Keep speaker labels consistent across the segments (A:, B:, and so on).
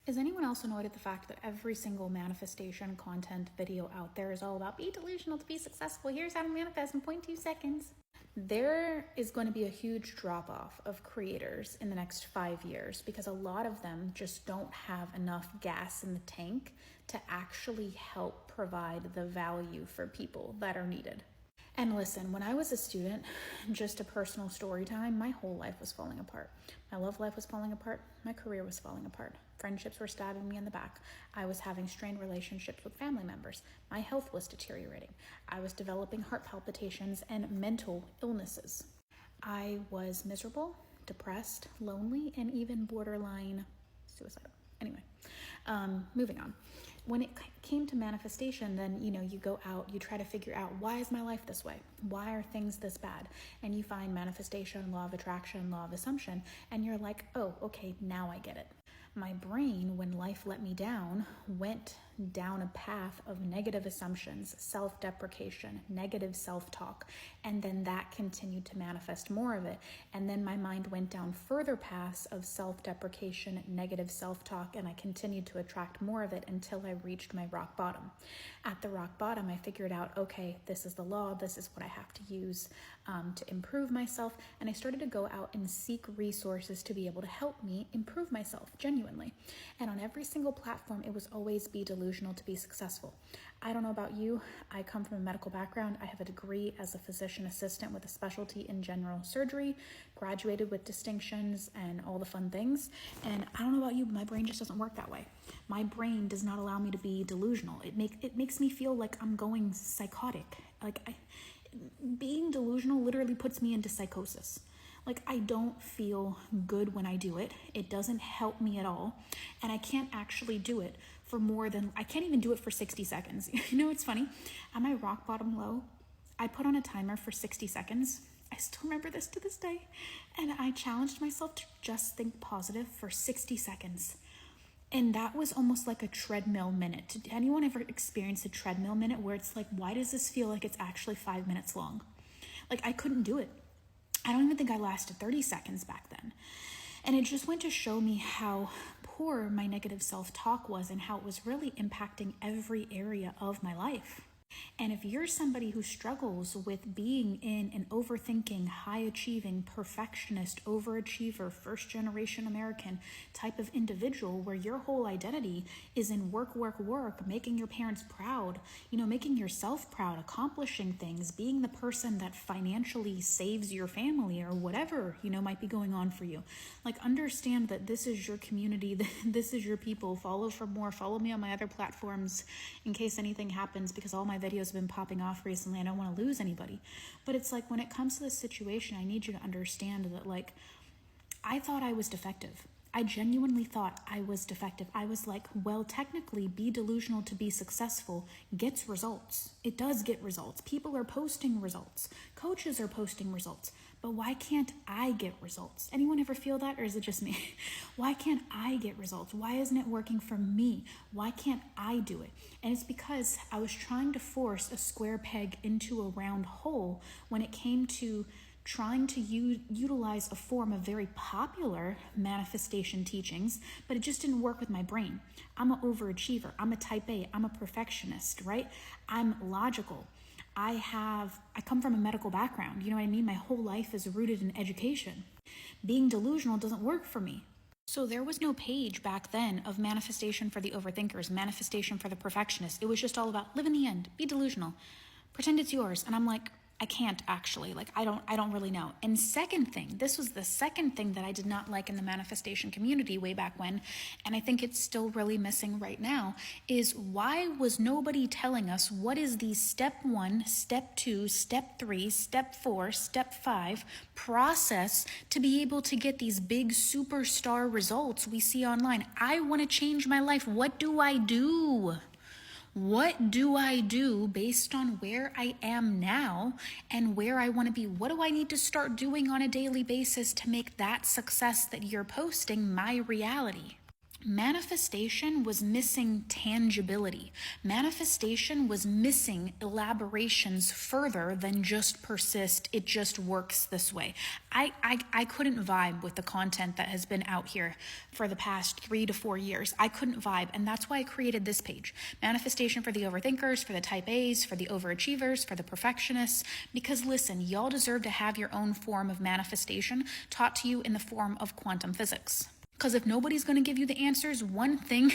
A: Is anyone else annoyed at the fact that every single manifestation content video out there is all about be delusional to be successful? Here's how to manifest in 0.2 seconds. There is going to be a huge drop off of creators in the next 5 years because a lot of them just don't have enough gas in the tank to actually help provide the value for people that are needed. And listen, when I was a student, just a personal story time, my whole life was falling apart. My love life was falling apart. My career was falling apart. Friendships were stabbing me in the back. I was having strained relationships with family members. My health was deteriorating. I was developing heart palpitations and mental illnesses. I was miserable, depressed, lonely, and even borderline suicidal. Anyway, moving on. When it came to manifestation, then, you go out, you try to figure out, why is my life this way? Why are things this bad? And you find manifestation, law of attraction, law of assumption, and you're like, oh, okay, now I get it. My brain, when life let me down, went down a path of negative assumptions, self-deprecation, negative self-talk, and then that continued to manifest more of it. And then my mind went down further paths of self-deprecation, negative self-talk, and I continued to attract more of it until I reached my rock bottom. At the rock bottom, I figured out, okay, this is the law, this is what I have to use to improve myself, and I started to go out and seek resources to be able to help me improve myself genuinely. And on every single platform, it was always be delusional to be successful. I don't know about you, I come from a medical background. I have a degree as a physician assistant with a specialty in general surgery, graduated with distinctions and all the fun things. And I don't know about you, but my brain just doesn't work that way. My brain does not allow me to be delusional. It makes me feel like I'm going psychotic. Being delusional literally puts me into psychosis. I don't feel good when I do it. It doesn't help me at all. And I can't actually do it for I can't even do it for 60 seconds. It's funny. At my rock bottom low, I put on a timer for 60 seconds. I still remember this to this day. And I challenged myself to just think positive for 60 seconds. And that was almost like a treadmill minute. Did anyone ever experience a treadmill minute where it's like, why does this feel like it's actually 5 minutes long? I couldn't do it. I don't even think I lasted 30 seconds back then. And it just went to show me how poor my negative self-talk was and how it was really impacting every area of my life. And if you're somebody who struggles with being in an overthinking, high-achieving, perfectionist, overachiever, first-generation American type of individual where your whole identity is in work, making your parents proud, making yourself proud, accomplishing things, being the person that financially saves your family or whatever, might be going on for you. Understand that this is your community, this is your people. Follow for more. Follow me on my other platforms in case anything happens, because all my videos have been popping off recently. I don't want to lose anybody. But it's when it comes to this situation, I need you to understand that I thought I was defective. I genuinely thought I was defective. I was well, technically, be delusional to be successful gets results. It does get results. People are posting results. Coaches are posting results. But why can't I get results? Anyone ever feel that, or is it just me? Why can't I get results? Why isn't it working for me? Why can't I do it? And it's because I was trying to force a square peg into a round hole when it came to trying to utilize a form of very popular manifestation teachings, but it just didn't work with my brain. I'm an overachiever. I'm a type A. I'm a perfectionist, right? I'm logical. I come from a medical background. You know what I mean? My whole life is rooted in education. Being delusional doesn't work for me. So there was no page back then of manifestation for the overthinkers, manifestation for the perfectionists. It was just all about live in the end, be delusional, pretend it's yours. And I'm like, I can't actually, I don't really know. And second thing, this was the second thing that I did not like in the manifestation community way back when, and I think it's still really missing right now, is why was nobody telling us what is the step 1, step 2, step 3, step 4, step 5 process to be able to get these big superstar results we see online? I want to change my life. What do I do? What do I do based on where I am now and where I want to be? What do I need to start doing on a daily basis to make that success that you're posting my reality? Manifestation was missing tangibility. Manifestation was missing elaborations further than just persist. It just works this way. I couldn't vibe with the content that has been out here for the past 3 to 4 years. I couldn't vibe, and that's why I created this page. Manifestation for the overthinkers, for the type A's, for the overachievers, for the perfectionists. Because listen, y'all deserve to have your own form of manifestation taught to you in the form of quantum physics. Because if nobody's going to give you the answers, one thing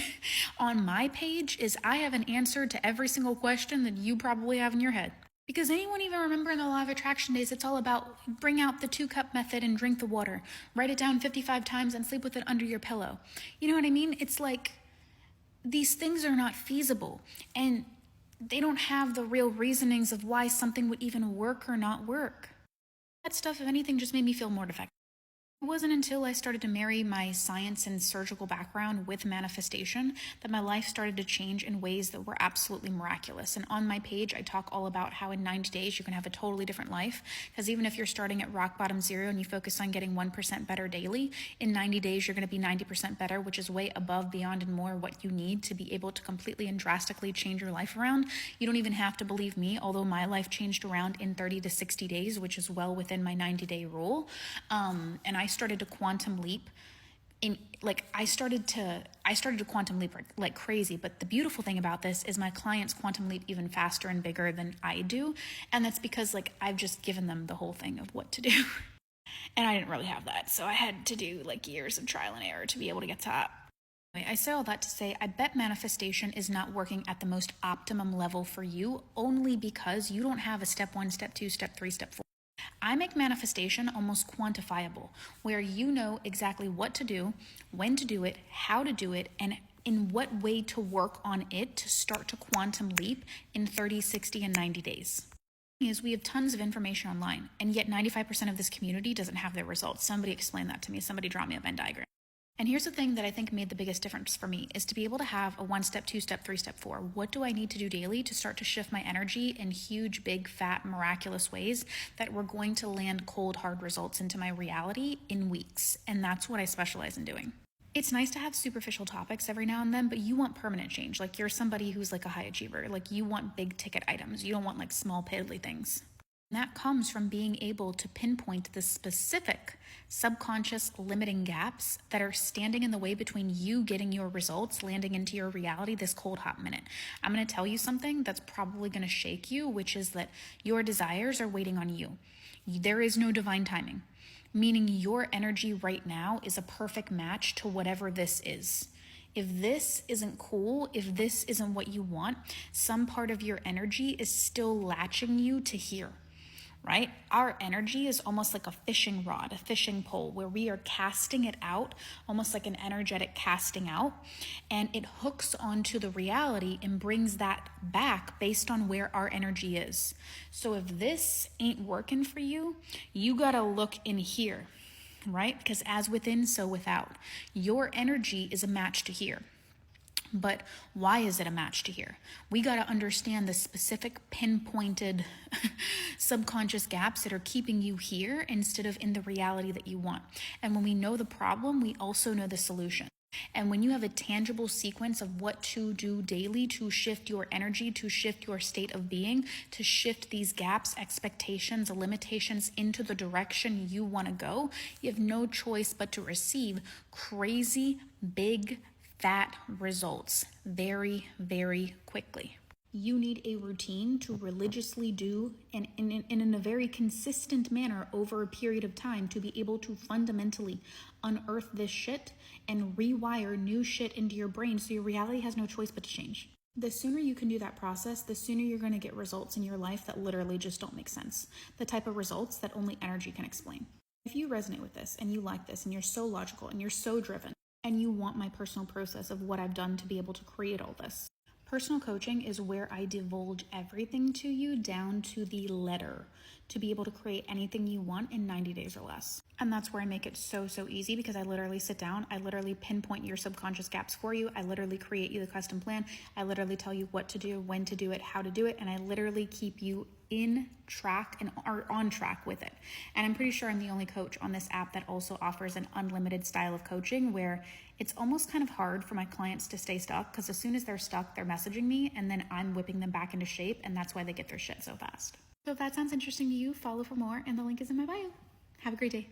A: on my page is I have an answer to every single question that you probably have in your head. Because anyone even remember in the law of attraction days, it's all about bring out the 2-cup method and drink the water. Write it down 55 times and sleep with it under your pillow. You know what I mean? It's like these things are not feasible. And they don't have the real reasonings of why something would even work or not work. That stuff, if anything, just made me feel more defective. It wasn't until I started to marry my science and surgical background with manifestation that my life started to change in ways that were absolutely miraculous. And on my page, I talk all about how in 90 days you can have a totally different life. Because even if you're starting at rock bottom 0 and you focus on getting 1% better daily, in 90 days you're going to be 90% better, which is way above, beyond, and more what you need to be able to completely and drastically change your life around. You don't even have to believe me, although my life changed around in 30 to 60 days, which is well within my 90-day rule. And I started to quantum leap I started to quantum leap like crazy. But the beautiful thing about this is my clients quantum leap even faster and bigger than I do. And that's because I've just given them the whole thing of what to do. And I didn't really have that. So I had to do years of trial and error to be able to get to that. I say all that to say, I bet manifestation is not working at the most optimum level for you only because you don't have a step 1, step 2, step 3, step 4. I make manifestation almost quantifiable, where you know exactly what to do, when to do it, how to do it, and in what way to work on it to start to quantum leap in 30, 60, and 90 days. Is we have tons of information online, and yet 95% of this community doesn't have their results. Somebody explain that to me. Somebody draw me a Venn diagram. And here's the thing that I think made the biggest difference for me is to be able to have a 1 step, 2 step, 3 step, 4. What do I need to do daily to start to shift my energy in huge, big, fat, miraculous ways that we're going to land cold, hard results into my reality in weeks? And that's what I specialize in doing. It's nice to have superficial topics every now and then, but you want permanent change. You're somebody who's a high achiever. You want big ticket items. You don't want small piddly things. And that comes from being able to pinpoint the specific subconscious limiting gaps that are standing in the way between you getting your results, landing into your reality this cold, hot minute. I'm going to tell you something that's probably going to shake you, which is that your desires are waiting on you. There is no divine timing, meaning your energy right now is a perfect match to whatever this is. If this isn't cool, if this isn't what you want, some part of your energy is still latching you to here. Right? Our energy is almost like a fishing rod, a fishing pole, where we are casting it out, almost like an energetic casting out, and it hooks onto the reality and brings that back based on where our energy is. So if this ain't working for you, you gotta look in here, right? Because as within, so without. Your energy is a match to here. But why is it a match to here? We got to understand the specific pinpointed subconscious gaps that are keeping you here instead of in the reality that you want. And when we know the problem, we also know the solution. And when you have a tangible sequence of what to do daily to shift your energy, to shift your state of being, to shift these gaps, expectations, limitations into the direction you want to go, you have no choice but to receive crazy, big, fat results very, very quickly. You need a routine to religiously do and in a very consistent manner over a period of time to be able to fundamentally unearth this shit and rewire new shit into your brain so your reality has no choice but to change. The sooner you can do that process, the sooner you're going to get results in your life that literally just don't make sense. The type of results that only energy can explain. If you resonate with this and you like this and you're so logical and you're so driven, and you want my personal process of what I've done to be able to create all this. Personal coaching is where I divulge everything to you down to the letter, to be able to create anything you want in 90 days or less. And that's where I make it so easy, because I literally sit down, I literally pinpoint your subconscious gaps for you. I literally create you the custom plan. I literally tell you what to do, when to do it, how to do it. And I literally keep you in track and are on track with it. And I'm pretty sure I'm the only coach on this app that also offers an unlimited style of coaching, where it's almost kind of hard for my clients to stay stuck, because as soon as they're stuck, they're messaging me and then I'm whipping them back into shape, and that's why they get their shit so fast. So if that sounds interesting to you, follow for more, and the link is in my bio. Have a great day.